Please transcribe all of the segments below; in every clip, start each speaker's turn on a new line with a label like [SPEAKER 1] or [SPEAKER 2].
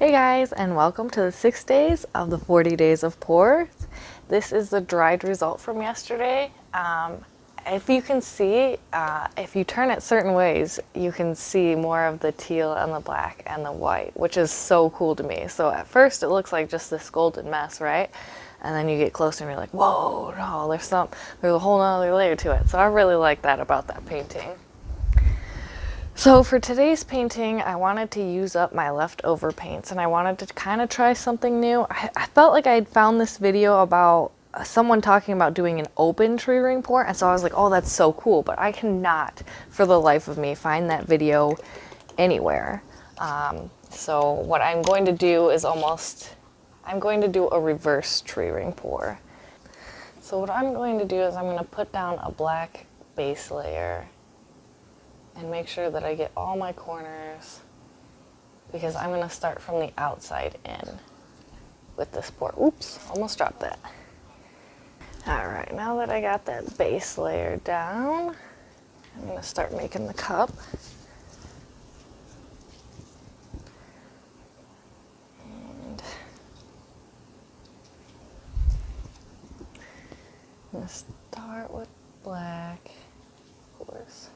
[SPEAKER 1] Hey guys, and welcome to the 6 days of the 40 days of pours. This is the dried result from yesterday. If you can see, if you turn it certain ways, you can see more of the teal and the black and the white, which is so cool to me. So at first it looks like just this golden mess, right? And then you get closer and you're like, whoa, no, there's a whole nother layer to it. So I really like that about that painting. So for today's painting, I wanted to use up my leftover paints and I wanted to kind of try something new. I felt like I had found this video about someone talking about doing an open tree ring pour, and so I was like, oh, that's so cool, but I cannot for the life of me find that video anywhere. So what I'm going to do is I'm going to do a reverse tree ring pour. So what I'm going to do is I'm going to put down a black base layer and make sure that I get all my corners, because I'm going to start from the outside in with this pour. Oops, almost dropped that. All right, now that I got that base layer down, I'm going to start making the cup. And I'm going to start with black, of course.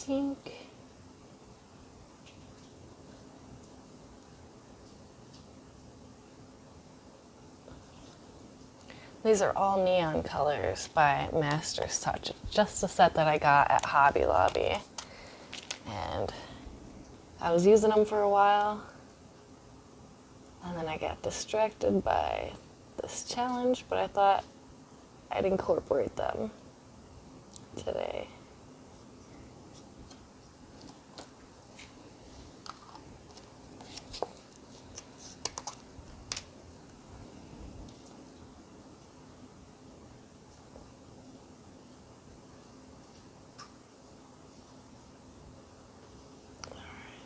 [SPEAKER 1] Pink. These are all neon colors by Master's Touch, just a set that I got at Hobby Lobby. And I was using them for a while, and then I got distracted by this challenge, but I thought I'd incorporate them today.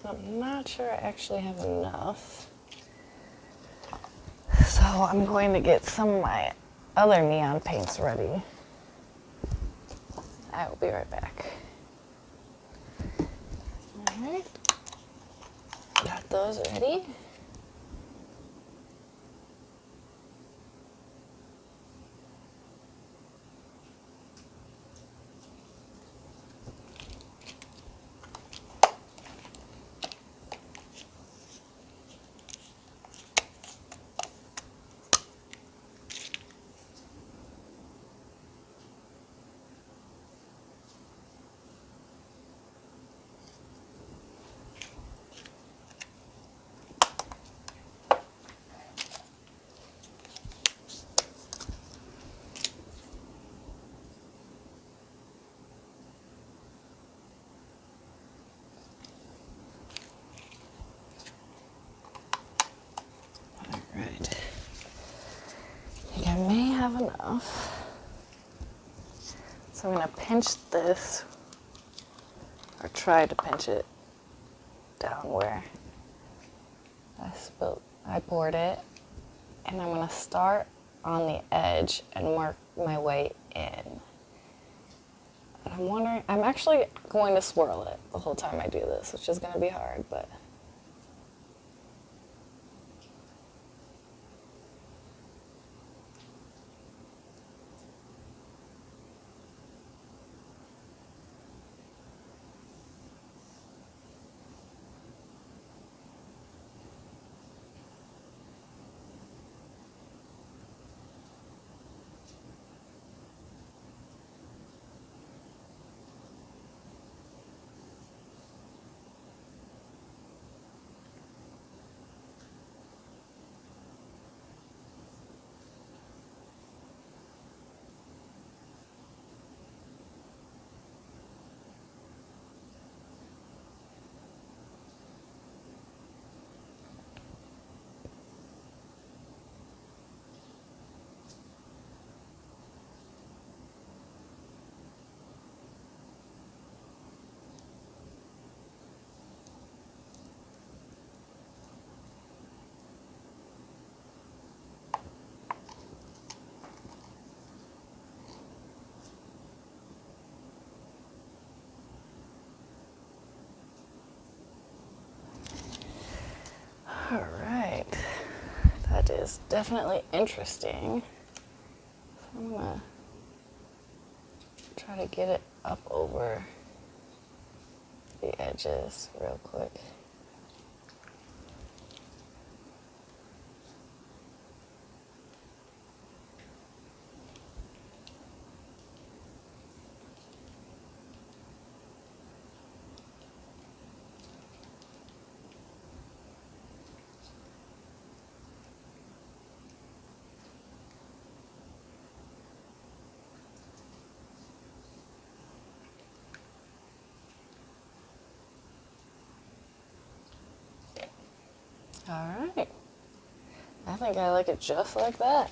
[SPEAKER 1] I'm not sure I actually have enough. So I'm going to get some of my other neon paints ready. I will be right back. All right, got those ready. Right. I think I may have enough. So I'm going to pinch this, or try to pinch it down where I poured it. And I'm going to start on the edge and work my way in. And I'm actually going to swirl it the whole time I do this, which is going to be hard, but right, that is definitely interesting. So I'm gonna try to get it up over the edges real quick. All right, I think I like it just like that.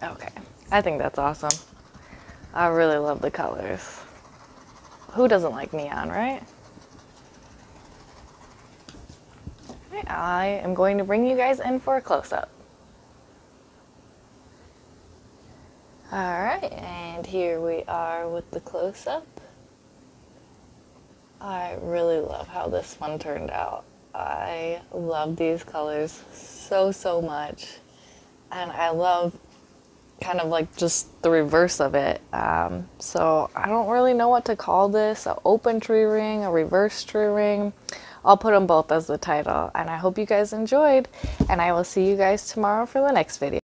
[SPEAKER 1] Okay, I think that's awesome. I really love the colors. Who doesn't like neon, right? Okay, I am going to bring you guys in for a close-up. All right, and here we are with the close-up. I really love how this one turned out. I love these colors so much. And I love kind of like just the reverse of it. So I don't really know what to call this, an open tree ring, a reverse tree ring. I'll put them both as the title. And I hope you guys enjoyed. And I will see you guys tomorrow for the next video.